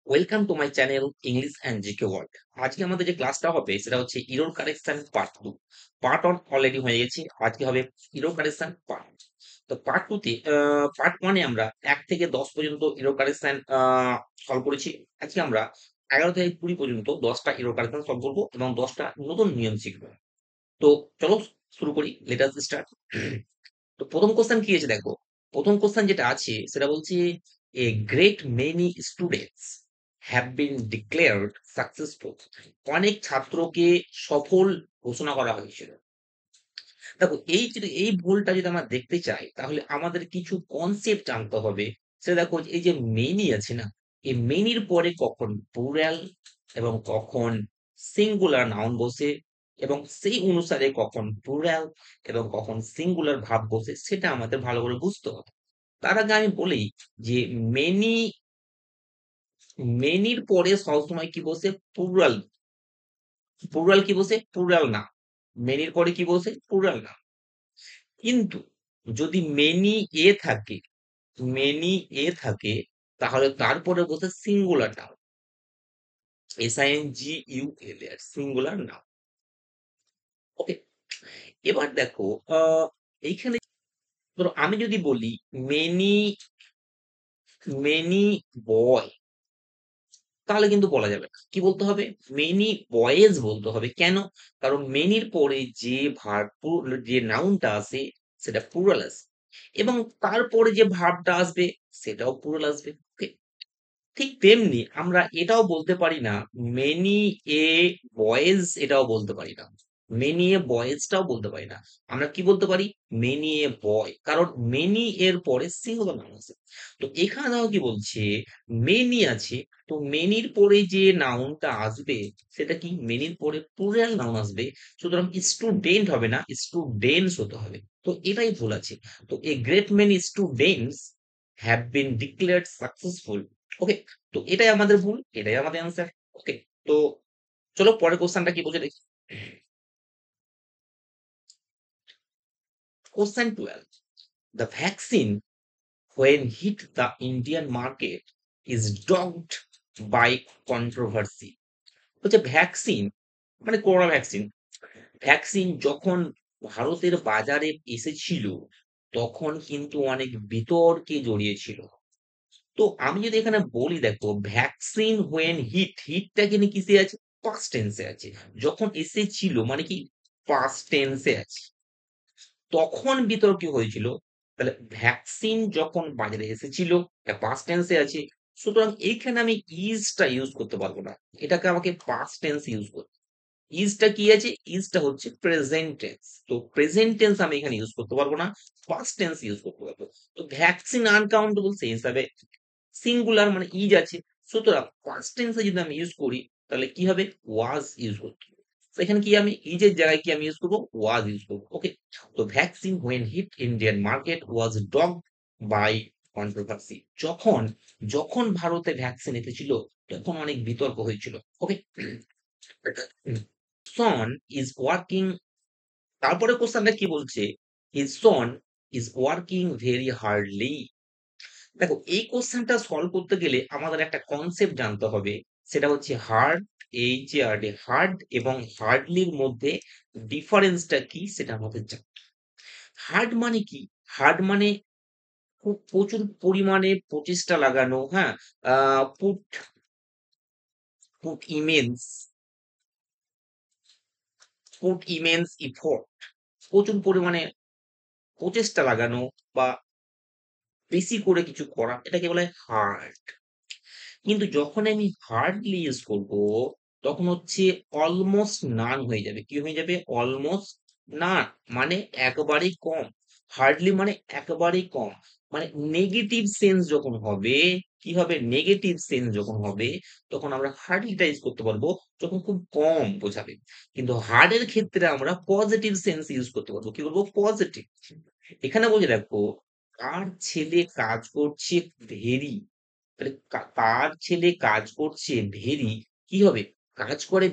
Welcome to my channel English and GK world. আজকে আমাদের যে ক্লাসটা হবে সেটা হচ্ছে error correction part 2। Part 1 already হয়ে গেছে, আজকে হবে ইরর কারেকশন পার্ট। তো পার্ট 2 তে পার্ট 1 এ আমরা 1 থেকে 10 পর্যন্ত ইরর কারেকশন সলভ করেছি। আজকে আমরা 11 থেকে 20 পর্যন্ত 10টা ইরর কারেকশন সলভ করব এবং 10টা নতুন নিয়ম শিখব। তো চলো শুরু করি, লেট আস স্টার্ট। তো প্রথম কোশ্চেন কি আছে দেখো। প্রথম কোশ্চেন যেটা আছে সেটা বলছে এ great many students have been declared successful. অনেক ছাত্রকে সফল ঘোষণা করা হয়েছিল। দেখো এই ভুলটা যদি আমরা দেখতে চাই তাহলে আমাদের কিছু কনসেপ্ট জানতে হবে। সেটা দেখো, এই যে মেনি আছে না, এই মেনির পরে কখন প্লুরাল এবং কখন সিঙ্গুলার নাউন বসে এবং সেই অনুসারে কখন প্লুরাল এবং কখন সিঙ্গুলার ভাব বসে সেটা আমাদের ভালো করে বুঝতে হবে। তার আগে আমি বলি যে মেনি মেনির পরে সবসময় কি বসে? প্লুরাল। প্লুরাল কি বসে? প্লুরাল না। মেনির পরে কি বসে? প্লুরাল না। কিন্তু যদি মেনি এ থাকে তাহলে তারপরে বসে singular noun, SINGULAR, singular noun. Okay, এবার দেখো এইখানে ধরো আমি যদি বলি মেনি মেনি বয়, তাহলে কিন্তু বলা যাবে না। কি বলতে হবে? মেনি বয়েজ বলতে হবে। কেন? কারণ মেনির পরে যে যে নাউনটা আসে সেটা প্লুরাল আসে এবং তারপরে যে ভার্বটা আসবে সেটাও প্লুরাল আসবে। ওকে, ঠিক তেমনি আমরা এটাও বলতে পারি না মেনি এ বয়েজ, এটাও বলতে পারি না মেনি এ বয়েজটাও বলতে পারি না। আমরা কি বলতে পারি? মেনি এ বয়, কারণ মেনি এর পরে সিঙ্গুলার নাউন আছে। তো এখানে দেখো কি বলছে, মেনি আছে, তো মেনির পরে যে নাউনটা আসবে সেটা কি? মেনির পরে প্লুরাল নাউন আসবে, সুতরাং স্টুডেন্ট হবে না, স্টুডেন্টস হতে হবে। তো এটাই ভুল আছে। তো a great many students have been declared successful. Okay, তো এটাই আমাদের ভুল, এটাই আমাদের অ্যান্সার। ওকে, তো চলো পরের কোশ্চেনটা কি বলছে দেখি। Question 12, the vaccine when hit the Indian market is dogged by controversy। হচ্ছে ভ্যাকসিন মানে করোনা ভ্যাকসিন, ভ্যাকসিন যখন ভারতের বাজারে এসেছিল তখন কিন্তু অনেক বিতর্কে জড়িয়েছিল। তো আমি যদি এখানে বলি দেখো, ভ্যাকসিন হোয়েন হিটটা কিন্তু কিসে আছে? পাস্ট টেন্সে আছে। যখন এসেছিল মানে কি? পাস্ট টেন্সে আছে। তখন বিতর্ক হয়েছিল। তাহলে ভ্যাকসিন যখন বাজারে এসেছিল এটা পাস্ট টেন্সে আছে, সুতরাং এইখানে আমি ইজটা ইউজ করতে পারবো না। এটাকে আমাকে পাস্ট টেন্স ইউজ করতে। ইজটা কি আছে? ইজটা হচ্ছে প্রেজেন্ট টেন্স। তো প্রেজেন্ট টেন্স আমি এখানে ইউজ করতে পারবো না, পাস্ট টেন্স ইউজ করতে পারবো। তো ভ্যাকসিন আনকাউন্টেবল সেই হিসাবে সিঙ্গুলার মানে ইজ আছে, সুতরাং পাস্ট টেন্সে যদি আমি ইউজ করি তাহলে কি হবে? ওয়াজ ইউজ করতে হবে। তো এখানে কি আমি ইজের জায়গায় কি আমি ইউজ করবো? ওয়াজ ইউজ করবো। ওকে, তো vaccine when hit Indian market was dog by controversy. যখন যখন ভারতে ভ্যাকসিন এসেছিল তখন অনেক বিতর্ক হয়েছিল। ওকে, সন ইজ ওয়ার্কিং, তারপরে কোশ্চেনটা কি বলছে? His son is working very hardly. দেখো এই কোশ্চেনটা সলভ করতে গেলে আমাদের একটা কনসেপ্ট জানতে হবে, সেটা হচ্ছে হার্ড, HARD, হার্ড এবং হার্ডলির মধ্যে ডিফারেন্সটা কি সেটা আমাদের জানতে। হার্ড মানে কি? হার্ড মানে খুব প্রচুর পরিমাণে প্রচেষ্টা লাগানো, হ্যাঁ, put put immense put immense effort, প্রচুর পরিমাণে প্রচেষ্টা লাগানো বা বেশি করে কিছু করা, এটাকে বলে হার্ড। কিন্তু যখন আমি হার্ডলি ইউজ করব তখন হচ্ছে অলমোস্ট নান হয়ে যাবে। কি হয়ে যাবে? অলমোস্ট নান, মানে একেবারেই কম। হার্ডলি মানে একেবারেই কম, মানে নেগেটিভ সেন্স যখন হবে, কি হবে? নেগেটিভ সেন্স যখন হবে তখন আমরা হার্ডলিটা ইউজ করতে পারবো, যখন খুব কম বোঝাবে। কিন্তু হার্ডের ক্ষেত্রে আমরা পজিটিভ সেন্স ইউজ করতে পারবো। কি বলবো? পজিটিভ। এখানে বলে রাখবো, কার ছেলে কাজ করছে ভেরি, তাহলে তার ছেলে কাজ করছে ভেরি, কি হবে? কাজ করে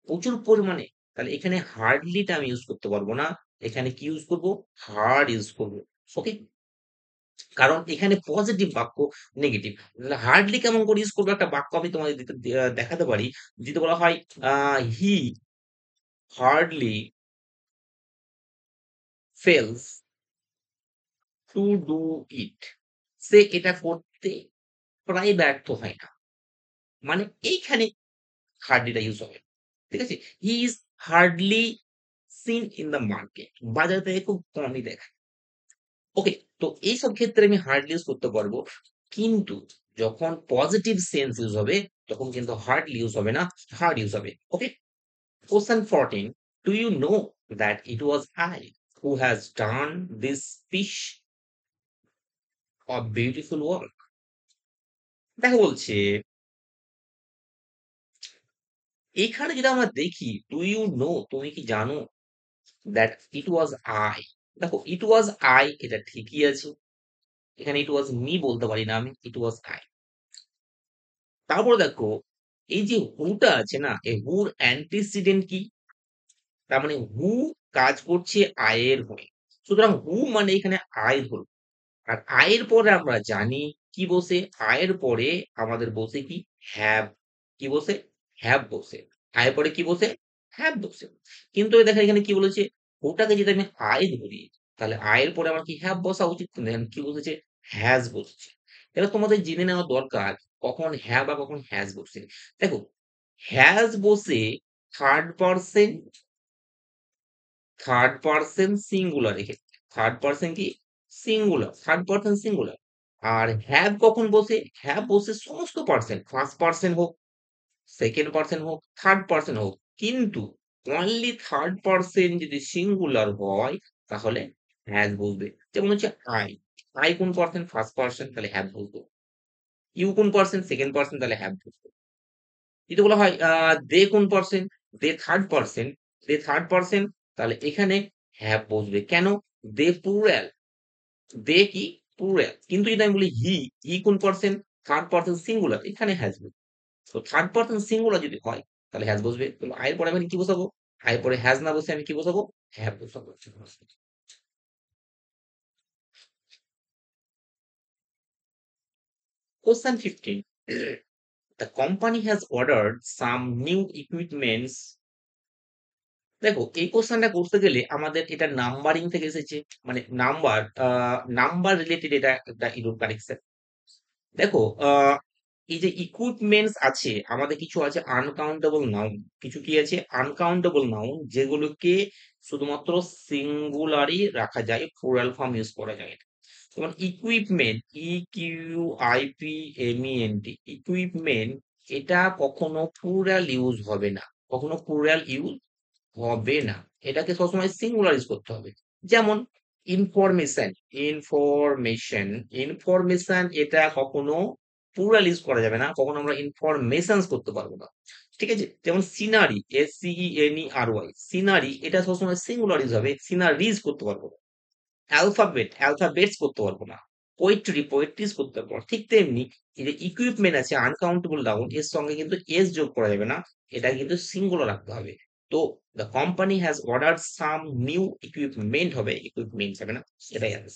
প্রচুর পরিমাণে। তাহলে এখানে হার্ডলিটা আমি ইউজ করতে পারবো না, এখানে কি ইউজ করব? হার্ড ইউজ করব। ওকে, কারণ এখানে পজিটিভ বাক্য, নেগেটিভ। হার্ডলি কেমন করে ইউজ করবো একটা বাক্য আমি তোমাদের দেখাতে পারি। যদি বলা হয় he hardly fails to do it, সে এটা করতে প্রায় ব্যর্থ হয় না। মানে এইখানে হার্ডলিটা ইউজ হবে। ঠিক আছে? He is hardly seen in the market, বাজার থেকে খুব কমই দেখা। ওকে, তো এইসব ক্ষেত্রে আমি হার্ডলি ইউজ করতে পারবো। কিন্তু যখন পজিটিভ সেন্স ইউজ হবে তখন কিন্তু হার্ডলি ইউজ হবে না, হার্ড ইউজ হবে। Okay, question 14, do you know that it was I who has done this piece of beautiful work? দেখো বলছে এখানে যদি আমরা দেখি, ডু ইউ নো, তুমি কি জানো, দ্যাট ইট ওয়াজ আই। দেখো ইট ওয়াজ আই এটা ঠিকই আছে, এখানে ইট ওয়াজ মি বলতে পারি না আমি, ইট ওয়াজ আই। তারপর দেখো এই যে হুটা আছে না, এই হুর অ্যান্টিসিডেন্ট কি? তার মানে হু কাজ করছে আয়ের হয়ে, সুতরাং হু মানে এখানে আয় ধরো। আর আয়ের পরে আমরা জানি কি বসে, আয়ের পরে আমাদের বসে কি, হ্যাভ। কি বসে? হ্যাভ বসে। আয়ের পরে কি বসে? হ্যাভ বসে। কিন্তু এই দেখেন এখানে কি বলেছে, ওটাকে যদি আমি আয় ধরি তাহলে আয়ের পরে আমার কি হ্যাভ বসা উচিত, কিন্তু এখানে কি বসেছে, হ্যাজ বসছে। এবার তোমাদের জেনে নেওয়া দরকার কখন হ্যাভ আর কখন হ্যাজ বসে। দেখো হ্যাজ বসে third person, third person singular, এক্ষেত্রে থার্ড পার্সন কি, সিঙ্গুলার, থার্ড পার্সন সিঙ্গুলার। আর হ্যাভ কখন বসে, হ্যাভ বসে সমস্ত পার্সন, ফার্স্ট পার্সন হোক, সেকেন্ড পার্সন হোক, থার্ড পার্সন হোক। কিন্তু অনলি থার্ড পার্সন যদি সিঙ্গুলার হয় তাহলে হ্যাজ বসবে। যেমন হচ্ছে আই, আই কোন পার্সন, ফার্স্ট পার্সন, তাহলে হ্যাভ বসবে। ইউ কোন পার্সন, সেকেন্ড পার্সন, তাহলে হ্যাভ বসবে। যদি বলা হয় দে কোন পার্সন, দে থার্ড পার্সন, দে থার্ড পার্সন, তাহলে এখানে হ্যাভ বসবে। কেন? দে প্লুরাল, দে কি, প্লুরাল। কিন্তু যদি আমি বলি হি, হি কোন পার্সন, থার্ড পার্সন সিঙ্গুলার, এখানে হ্যাজ বসবে। তো থার্ড পার্সন সিঙ্গুলার যদি হয় তাহলে হ্যাজ বসবে। তো আয়ের পরে আমি কি বসাবো, আয়ের পরে হ্যাজ না বসে আমি কি বসাবো, হ্যাভ বসাবো। Question 15, the company has ordered some new equipments। দেখো এই কোশ্চেনটা করতে গেলে আমাদের এটা নাম্বারিং থেকে এসেছে, মানে নাম্বার, নাম্বার রিলেটেড এটা একটা ইরর কারেকশন। দেখো এই যে ইকুইপমেন্টস আছে আমাদের, কিছু আছে আনকাউন্টেবল নাউন, কিছু কি আছে আনকাউন্টেবল নাউন, যেগুলোকে শুধুমাত্র সিঙ্গুলারই রাখা যায়, প্লুরাল ফর্ম ইউজ করা যায় না। যেমন equipment, E Q I P M E N T, equipment, এটা কখনো প্লুরাল ইউজ হবে না, কখনো প্লুরাল ইউজ হবে না। এটাকে সবসময় সিঙ্গুলার ইউজ করতে হবে। যেমন ইনফরমেশন, ইনফরমেশন, ইনফরমেশন এটা কখনো প্লুরাল ইউজ করা যাবে না, কখনো আমরা ইনফরমেশনস করতে পারবো না। ঠিক আছে? যেমন scenery, S C E N E R Y, scenery এটা সবসময় সিঙ্গুলার ইউজ হবে, সিনারিজ করতে পারবো না। অ্যালফাবেট, অ্যালফাবেটস করতে পারবো না। পোয়েট্রি, পোয়েট্রিজ করতে পারবো না। ঠিক তেমনি এই যে ইকুইপমেন্ট আছে আনকাউন্টেবল নাউন, এর সঙ্গে কিন্তু এস যোগ করা যাবে না, এটা কিন্তু সিঙ্গুলার রাখতে হবে। তো the company has order some new equipment হবে, ইকুইপমেন্ট হবে না, সেটাই আছে।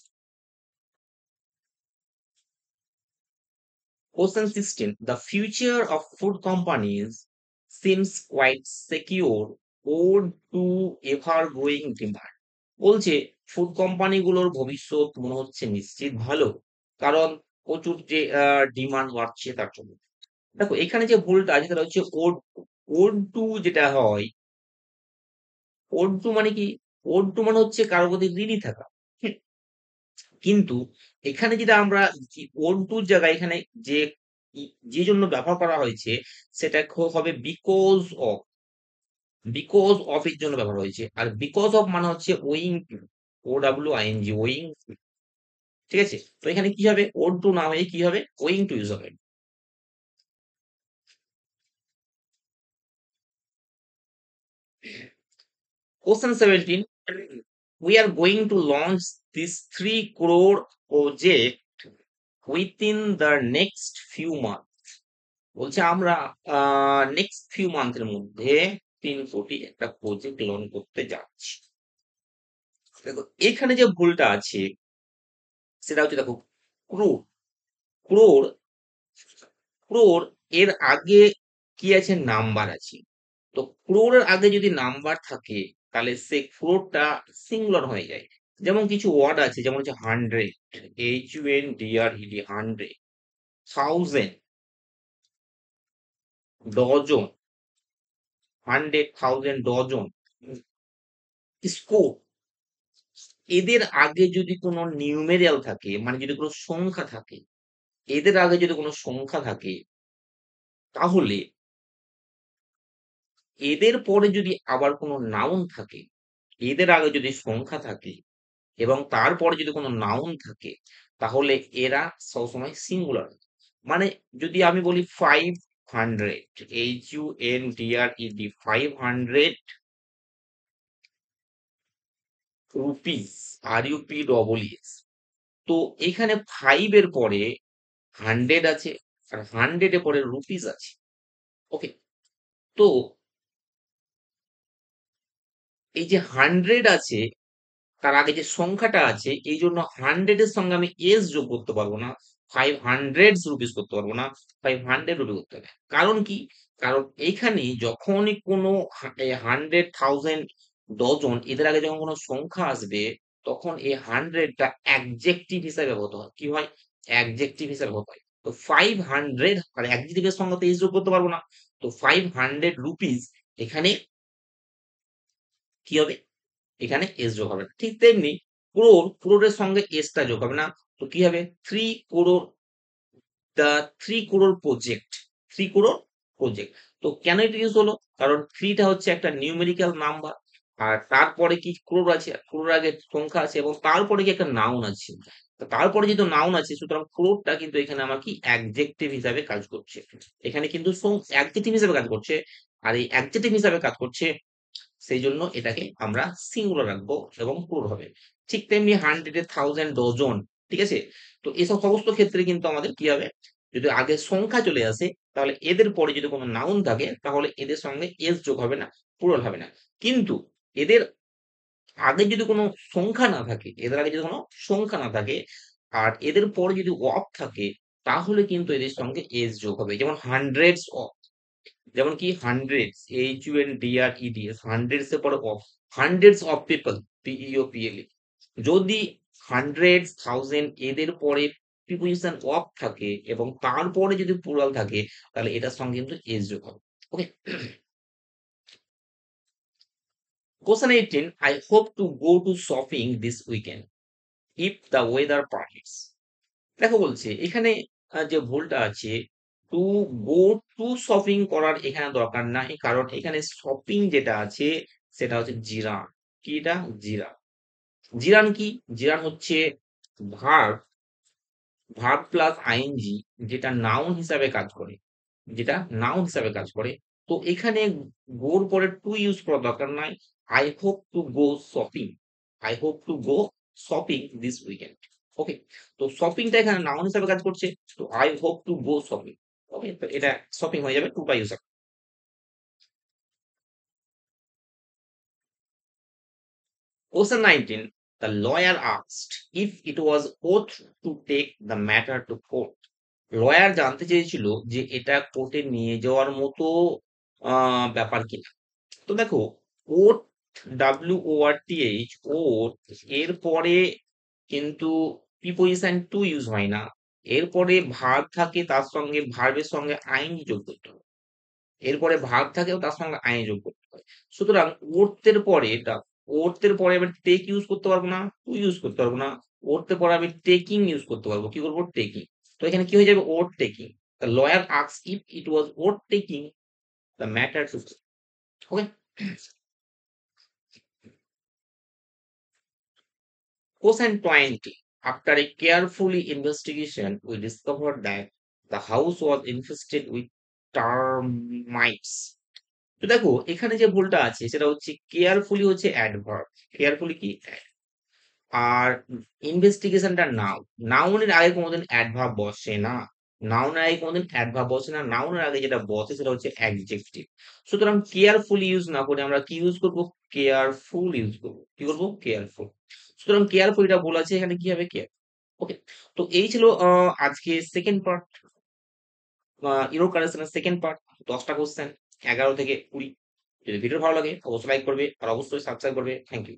Question 16, the future of food companies seems quite secure owed to ever growing demand। বলছে ফুড কোম্পানিগুলোর ভবিষ্যৎ মনে হচ্ছে নিশ্চিত ভালো, কারণ প্রচুর যে ডিমান্ড বাড়ছে তার জন্য। দেখো এখানে যে ভুলটা আছে সেটা হচ্ছে ওড, ওড টু যেটা হয়, ওড টু মানে কি, ওড টু মানে হচ্ছে কারোর প্রতি ঋণী থাকা। হুম, কিন্তু এখানে যেটা আমরা ওড টুর জায়গায় এখানে যে যে জন্য ব্যবহার করা হয়েছে সেটা হবে বিকজ অফ, বিকজ অফ এর জন্য ব্যবহার হয়েছে। আর বিকজ অফ মানে হচ্ছে owing to, O W I N G, owing. ঠিক আছে? তো এখানে কি হবে, ওড টু না হয়ে কি হবে, ওয়িং টু ইউজ হবে। Question 17, we are going to launch this 3 crore project within the next few months। বলছে আমরা নেক্সট ফিউ মান্থের মধ্যে 3 কোটি একটা প্রজেক্ট লঞ্চ করতে যাচ্ছি। দেখো এখানে যে ভুলটা আছে সেটা হচ্ছে, দেখো ক্রোর, ক্রোর, ক্রোর এর আগে কি আছে? নাম্বার আছে। তো ক্রোর এর আগে যদি নাম্বার থাকে তাহলে সে ক্রোরটা সিঙ্গুলার হয়ে যায়। যেমন কিছু ওয়ার্ড আছে, যেমন হচ্ছে hundred, HUNDRED, hundred, thousand, dozen, hundred, thousand, dozen, score. এদের আগে যদি কোনো নিউমেরিয়াল থাকে, মানে যদি কোনো সংখ্যা থাকে, এদের আগে যদি কোনো সংখ্যা থাকে, তাহলে এদের পরে যদি আবার কোনো নাউন থাকে, এদের আগে যদি সংখ্যা থাকে এবং তারপরে যদি কোনো নাউন থাকে, তাহলে এরা সবসময় সিঙ্গুলার। মানে যদি আমি বলি 500, HUNDRED, 500 রুপিস, RUPEES। তো এখানে 5 এর পরে 100 আছে, আর 100 এর পরে রুপিস আছে। ওকে, তো এই যে 100 আছে, তার আগে যে সংখ্যাটা আছে, এই জন্য 100 এর সঙ্গে আমি এস যোগ করতে পারবো না, 500 রুপিস করতে পারবো না, 500 রুপি করতে হবে। কারণ কি? কারণ এইখানে যখনই কোনো 100,000, ডজন, এদের আগে যখন কোনো সংখ্যা আসবে, তখন এই 100টা অ্যাডজেক্টিভ হিসাবে ব্যবহৃত হয়। কি হয়? অ্যাডজেক্টিভ হিসাবে ব্যবহৃত হয়। তো 500 আর অ্যাডজেক্টিভের সঙ্গে তো এস যোগ করতে পারবো না। তো 500 রুপিস, এখানে কি হবে? এখানে এস যোগ হবে না। ঠিক তেমনি ক্রোর, ক্রোরের সঙ্গে এসটা যোগ হবে না। তো কি হবে? 3 crore, the 3 crore project, 3 crore project. তো কেন এটা ইউজ হলো? কারণ 3 টা হচ্ছে একটা নিউমেরিক্যাল নাম্বার, আর তারপরে কি ক্রোর আছে, ক্রোর আগে সংখ্যা আছে, এবং তারপরে কি একটা নাউন আছে। তো তারপরে যেহেতু নাউন আছে, সুতরাং ক্রোরটা কিন্তু এখানে আমার কি অ্যাডজেক্টিভ হিসাবে কাজ করছে। এখানে কিন্তু অ্যাডজেক্টিভ হিসাবে কাজ করছে। আর এই অ্যাডজেক্টিভ হিসাবে কাজ করছে, সেই জন্য এটাকে আমরা সিঙ্গুলার রাখবো এবং ক্রোর হবে। ঠিক তেমনি 100, 1000, ডজন। ঠিক আছে? তো এসব সমস্ত ক্ষেত্রে কিন্তু আমাদের কি হবে? যদি আগে সংখ্যা চলে আসে, তাহলে এদের পরে যদি কোনো নাউন থাকে, তাহলে এদের সঙ্গে এস যোগ হবে না, প্লুরাল হবে না। কিন্তু এদের আগে যদি কোনো সংখ্যা না থাকে, এদের আগে যদি কোনো সংখ্যা না থাকে, আর এদের পরে যদি অফ থাকে, তাহলে কিন্তু এদের সঙ্গে এস যোগ হবে। যেমন হান্ড্রেডস অফ, যেমন কি হান্ড্রেডস, HUNDREDS, হান্ড্রেডস এর পরে of, hundreds of people, PEOPLE। যদি হান্ড্রেডস, থাউজেন্ড, এদের পরে প্রিপোজিশন অফ থাকে এবং তারপরে যদি প্লুরাল থাকে, তাহলে এটার সঙ্গে কিন্তু এস যোগ হবে। Okay, question 18, I hope to go to shopping this weekend if the weather permits। দেখো বলছে এখানে যে ভুলটা আছে, টু গো টু শপিং করার এখানে দরকার নাই, কারণ এখানে শপিং যেটা আছে সেটা হচ্ছে জিরান। কি এটা? জিরান। জিরান কি? জিরান হচ্ছে ভার্ব, ভার্ব প্লাস আইএনজি, যেটা নাউন হিসাবে কাজ করে, যেটা নাউন হিসাবে কাজ করে। তো এখানে গোর পরে টু ইউজ করার দরকার নাই। I hope to go shopping, I hope to go shopping this weekend. Okay, তো শপিংটা এখানে নাউন হিসাবে কাজ করছে, তো I hope to go shopping. Okay, তো এটা শপিং হয়ে যাবে, টুটা use. Question 19, the lawyer asked if it was oath to take the matter to court। Lawyer জানতে চেয়েছিল যে এটা কোর্টে নিয়ে যাওয়ার মতো ব্যাপার কিনা। তো দেখো, ওট, WORTH, ওট, এর পরে কিন্তু প্রিপোজিশন টু ইউজ হয় না। এরপরে ভার্ব থাকে, তার সঙ্গে ভার্বের সঙ্গে আইএনজি যোগ করতে হয়। এরপরে ভার্ব থাকে ও তার সঙ্গে আই যোগ করতে হয়। সুতরাং ওর্থের পরে ওর্থের পরে আমি টেক ইউজ করতে পারবো না, টু ইউজ করতে পারবো না। ওর্থের পরে আমি টেকিং ইউজ করতে পারবো। কি করবো? টেকিং। তো এখানে কি হয়ে যাবে? ওর taking. The lawyer asked if it was worth taking the matter to court। Okay, question 20, after a carefully investigation we discovered that the house was infested with termites। তো দেখো এখানে যে ভুলটা আছে সেটা হচ্ছে কেয়ারফুলি হচ্ছে অ্যাডভার্ব, কেয়ারফুলি কি, আর ইনভেস্টিগেশনটা নাউন। নাউনের আগে কোনোদিন অ্যাডভার্ব বসে না, নাউনের আগে কোনোদিন অ্যাডভার্ব বসে না, নাউনের আগে যেটা বসে সেটা হচ্ছে অ্যাডজেক্টিভ। সুতরাং কেয়ারফুলি ইউজ না করে আমরা কি ইউজ করব? কেয়ারফুল ইউজ করব। কি করব? কেয়ারফুল। সুতরাং কেয়ারফুল এটা ভুল আছে, এখানে কি হবে? কেয়ার। ওকে। তো এই ছিল আজকে second part, euro currency second part. 10টা কোশ্চেন, 11 থেকে 20। যদি ভিডিও ভালো লাগে অবশ্যই লাইক করবে আর অবশ্যই সাবস্ক্রাইব করবে। Thank you.